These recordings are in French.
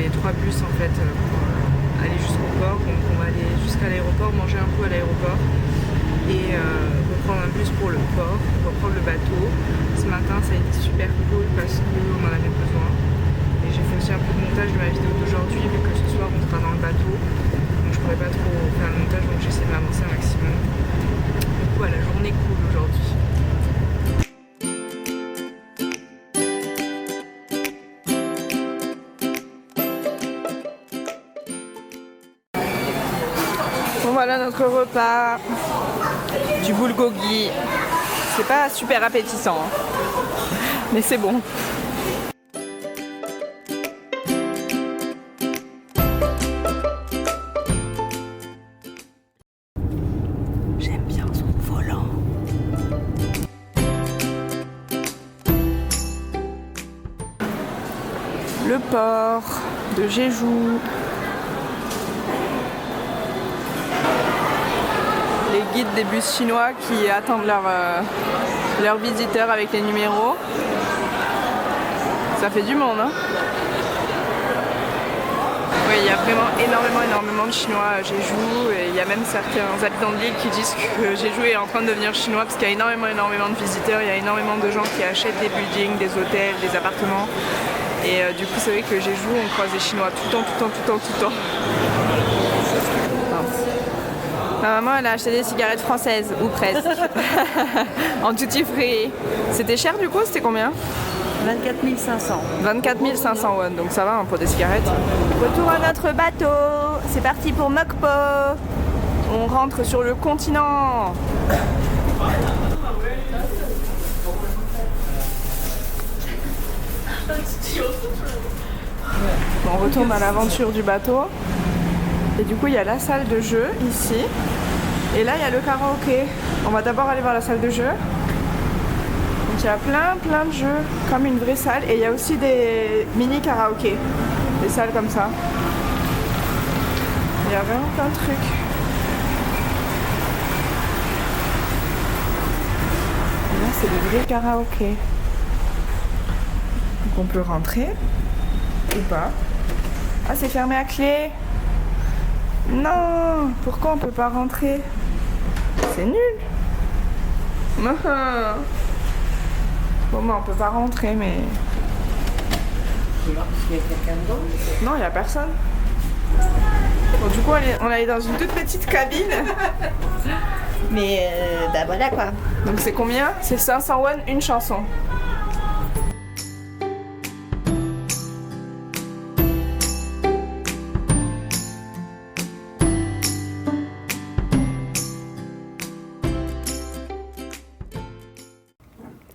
les 3 bus en fait pour aller jusqu'au port. Donc on va aller jusqu'à l'aéroport, manger un peu à l'aéroport et reprendre un bus pour le port, reprendre le bateau. Ce matin ça a été super cool parce qu'on en avait besoin. Et j'ai fait aussi un peu de montage de ma vidéo d'aujourd'hui vu que ce soir on sera dans le bateau. Donc je pourrais pas trop faire le montage, donc j'essaie de m'avancer un maximum. Du coup la journée cool aujourd'hui. Bon voilà notre repas, du bulgogi. C'est pas super appétissant, hein. Mais c'est bon. J'aime bien son volant. Le port de Jeju. Les guides des bus chinois qui attendent leurs visiteurs avec les numéros. Ça fait du monde, hein? Oui, il y a vraiment énormément de Chinois à Jeju et il y a même certains habitants de l'île qui disent que Jeju est en train de devenir chinois parce qu'il y a énormément de visiteurs, il y a énormément de gens qui achètent des buildings, des hôtels, des appartements. Et du coup, c'est vrai que Jeju, on croise des Chinois tout le temps. Ma maman, elle a acheté des cigarettes françaises, ou presque, en tutti free. C'était cher du coup, c'était combien? 24 500. 24 500 won, donc ça va hein, pour des cigarettes. Retour à notre bateau, c'est parti pour Mokpo. On rentre sur le continent. On retourne à l'aventure du bateau. Et du coup, il y a la salle de jeu ici. Et là, il y a le karaoké. On va d'abord aller voir la salle de jeu. Donc il y a plein de jeux, comme une vraie salle. Et il y a aussi des mini karaoké. Des salles comme ça. Il y a vraiment plein de trucs. Et là, c'est le vrai karaoké. Donc on peut rentrer. Ou pas. Ah, c'est fermé à clé. Non, pourquoi on peut pas rentrer? C'est nul. Bon, bah, on peut pas rentrer, mais... Tu vois, parce qu'il y a quelqu'un d'autre. Non, il y a personne. Bon, du coup, on est allé dans une toute petite cabine. Mais bah voilà quoi. Donc c'est combien? C'est 500 won une chanson.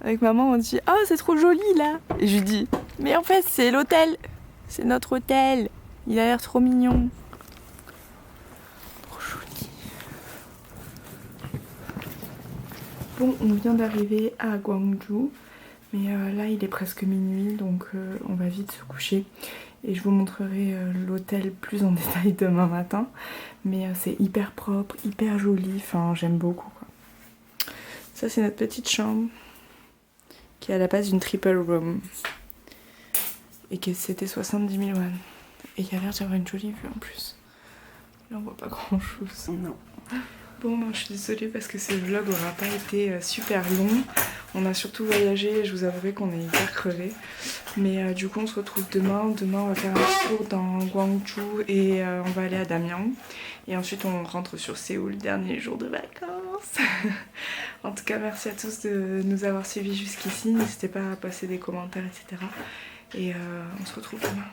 Avec maman, on dit « Oh, c'est trop joli là !» Et je lui dis « Mais en fait, c'est l'hôtel. C'est notre hôtel. Il a l'air trop mignon. » Trop joli. Bon, on vient d'arriver à Gwangju. Mais là, il est presque minuit, donc on va vite se coucher. Et je vous montrerai l'hôtel plus en détail demain matin. Mais c'est hyper propre, hyper joli. Enfin, j'aime beaucoup, quoi. Ça, c'est notre petite chambre. Qui est à la base d'une triple room. Et que c'était 70 000 won. Et il y a l'air d'avoir une jolie vue en plus. Là on voit pas grand chose. Non. Bon, non, je suis désolée parce que ce vlog n'aura pas été super long. On a surtout voyagé et je vous avouerai qu'on est hyper crevés. Mais du coup on se retrouve demain. Demain on va faire un tour dans Gwangju et on va aller à Damyang. Et ensuite on rentre sur Séoul, dernier jour de vacances. En tout cas merci à tous de nous avoir suivis jusqu'ici. N'hésitez pas à passer des commentaires, etc. Et on se retrouve demain.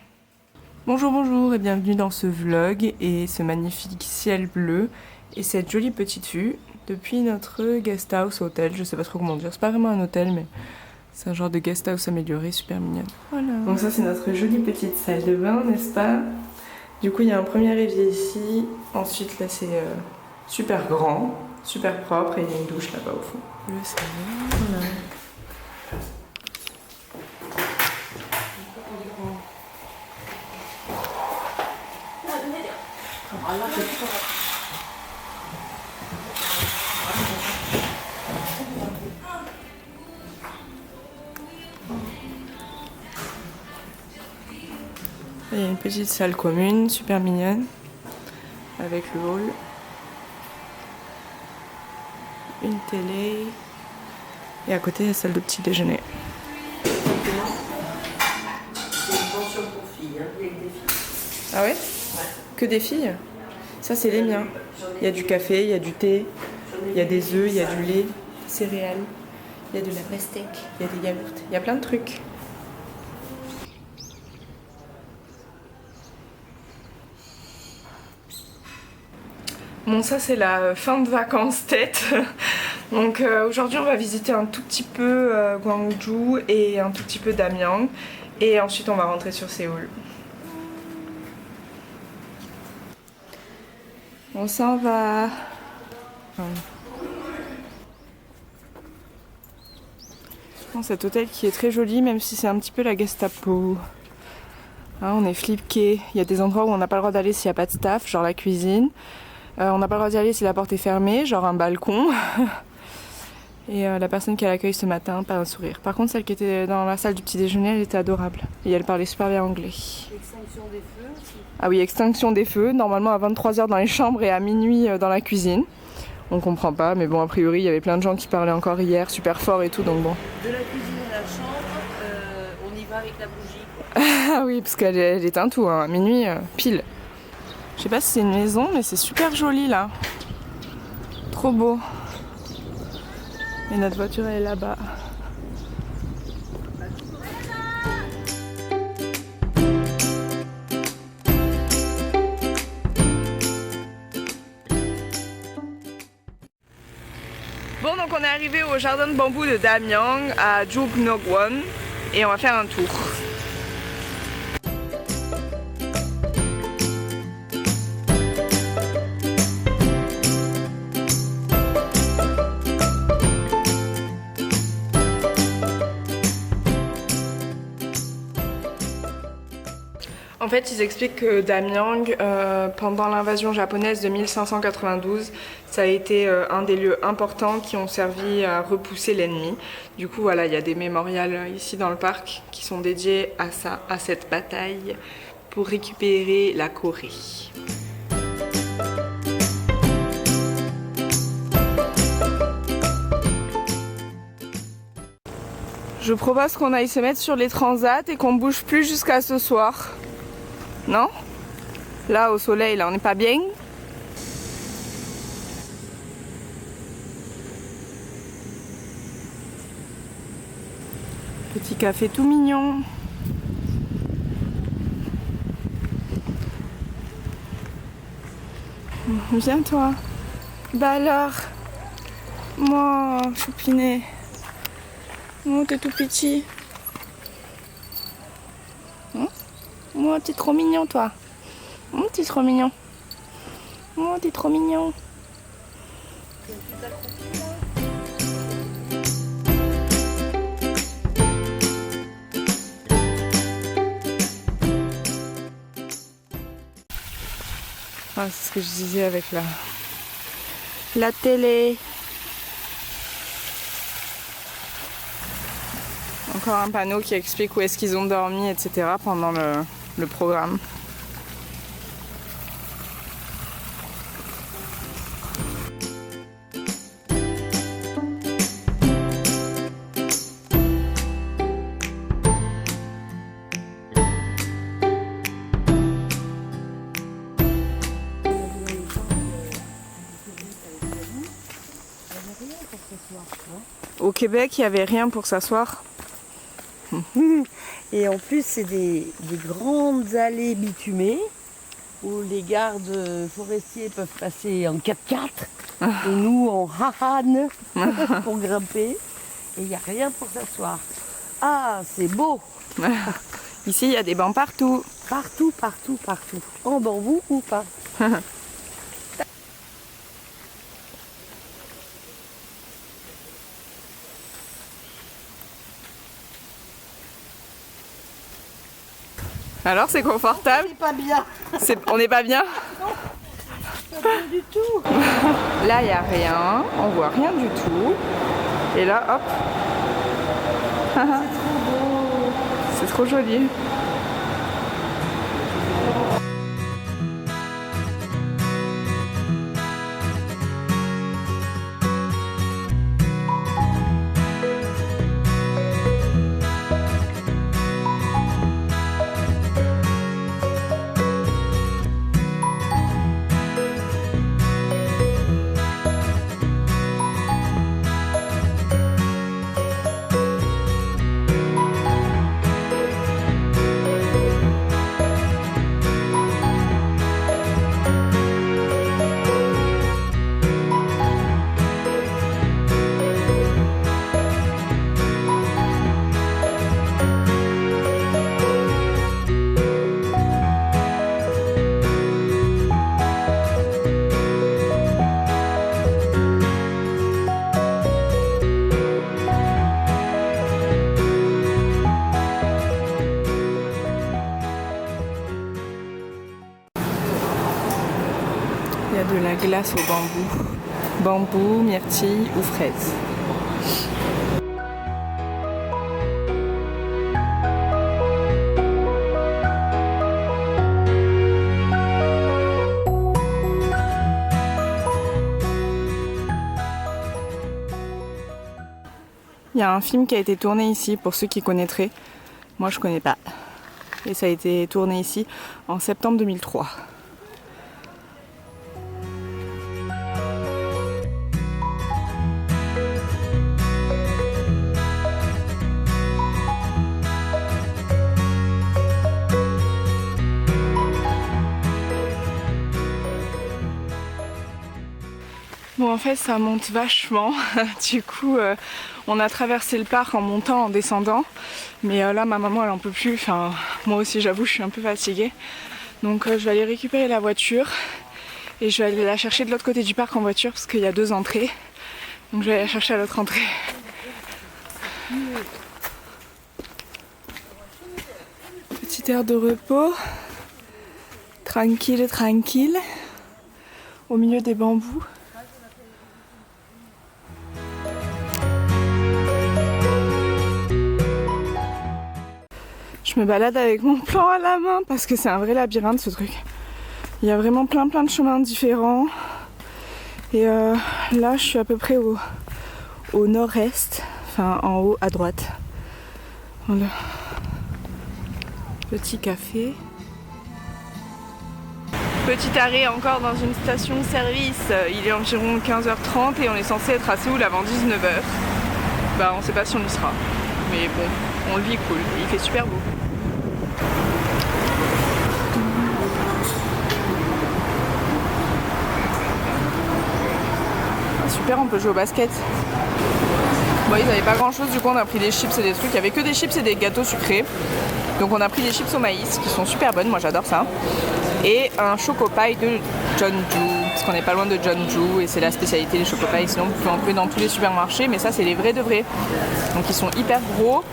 Bonjour et bienvenue dans ce vlog et ce magnifique ciel bleu et cette jolie petite vue depuis notre guest house hôtel. Je sais pas trop comment dire, c'est pas vraiment un hôtel mais c'est un genre de guest house amélioré, super mignonne. Voilà. Donc ça c'est notre jolie petite salle de bain, n'est-ce pas? Du coup il y a un premier évier ici, ensuite là c'est super grand, super propre et il y a une douche là-bas au fond. Le salon, voilà. Il y a une petite salle commune, super mignonne, avec le hall. Une télé. Et à côté, la salle de petit déjeuner. C'est une pension pour filles, hein, avec des filles. Ah ouais? Ouais. Que des filles? Ça, c'est les miens. Il y a du café, il y a du thé, il y a des œufs, il y a du lait, des céréales, il y a de la pastèque, il y a des yaourts, il y a plein de trucs. Bon, ça c'est la fin de vacances tête. Donc aujourd'hui on va visiter un tout petit peu Gwangju et un tout petit peu Damyang. Et ensuite on va rentrer sur Séoul. On s'en va. Bon, cet hôtel qui est très joli même si c'est un petit peu la Gestapo. Hein, on est flippé. Il y a des endroits où on n'a pas le droit d'aller s'il n'y a pas de staff, genre la cuisine. On n'a pas le droit d'y aller si la porte est fermée, genre un balcon. Et la personne qui a l'accueil ce matin, pas un sourire. Par contre, celle qui était dans la salle du petit déjeuner, elle était adorable. Et elle parlait super bien anglais. Extinction des feux aussi. Ah oui, extinction des feux, normalement à 23h dans les chambres et à minuit dans la cuisine. On comprend pas, mais bon, a priori, il y avait plein de gens qui parlaient encore hier, super fort et tout, donc bon. De la cuisine à la chambre, on y va avec la bougie. Ah oui, parce qu'elle éteint tout, hein, à minuit, pile. Je sais pas si c'est une maison, mais c'est super joli là. Trop beau. Et notre voiture elle est là-bas. Bon, donc on est arrivé au jardin de bambou de Damyang à Jugnogwon et on va faire un tour. En fait, ils expliquent que Damyang, pendant l'invasion japonaise de 1592, ça a été un des lieux importants qui ont servi à repousser l'ennemi. Du coup, voilà, il y a des mémorials ici dans le parc qui sont dédiés à ça, à cette bataille pour récupérer la Corée. Je propose qu'on aille se mettre sur les transats et qu'on bouge plus jusqu'à ce soir. Non? Là, au soleil, là, on n'est pas bien. Petit café tout mignon. Viens, toi. Bah alors? Moi, choupinet. Oh, t'es tout petit. Oh, t'es trop mignon, toi. Oh, t'es trop mignon. Oh, t'es trop mignon. Ah, c'est ce que je disais avec la télé. Encore un panneau qui explique où est-ce qu'ils ont dormi, etc. pendant le programme. Au Québec, il n'y avait rien pour s'asseoir. Et en plus, c'est des grandes allées bitumées où les gardes forestiers peuvent passer en 4x4 et nous en hahan pour grimper. Et il n'y a rien pour s'asseoir. Ah, c'est beau! Ici, il y a des bancs partout. Partout, partout, partout. En bambou ou pas? Alors, c'est confortable? C'est pas bien. On n'est pas bien? Pas bien du tout. Là, il n'y a rien. On voit rien du tout. Et là, hop. C'est trop beau. C'est trop joli. Il y a de la glace au bambou. Bambou, myrtille ou fraise. Il y a un film qui a été tourné ici, pour ceux qui connaîtraient. Moi je connais pas. Et ça a été tourné ici en septembre 2003. Bon, en fait ça monte vachement, du coup on a traversé le parc en montant, en descendant, mais là ma maman elle en peut plus, enfin moi aussi j'avoue je suis un peu fatiguée, donc je vais aller récupérer la voiture et je vais aller la chercher de l'autre côté du parc en voiture parce qu'il y a 2 entrées, donc je vais aller la chercher à l'autre entrée. Petite aire de repos, tranquille, tranquille, au milieu des bambous. Je me balade avec mon plan à la main parce que c'est un vrai labyrinthe ce truc. Il y a vraiment plein de chemins différents. Et là je suis à peu près au nord-est, enfin en haut à droite. Voilà. Petit café. Petit arrêt encore dans une station-service. Il est environ 15h30 et on est censé être à Séoul avant 19h. Bah on sait pas si on y sera. Mais bon, on le vit cool. Il fait super beau. Super, on peut jouer au basket. Bon, ils n'avaient pas grand chose, du coup on a pris des chips et des trucs. Il n'y avait que des chips et des gâteaux sucrés. Donc on a pris des chips au maïs qui sont super bonnes, moi j'adore ça. Et un chocopaille de Jeonju, parce qu'on n'est pas loin de Jeonju et c'est la spécialité des chocopailles. Sinon vous pouvez en trouver dans tous les supermarchés, mais ça c'est les vrais de vrais. Donc ils sont hyper gros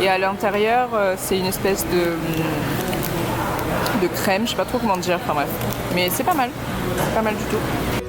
et à l'intérieur c'est une espèce de crème, je sais pas trop comment dire, enfin bref. Mais c'est pas mal du tout.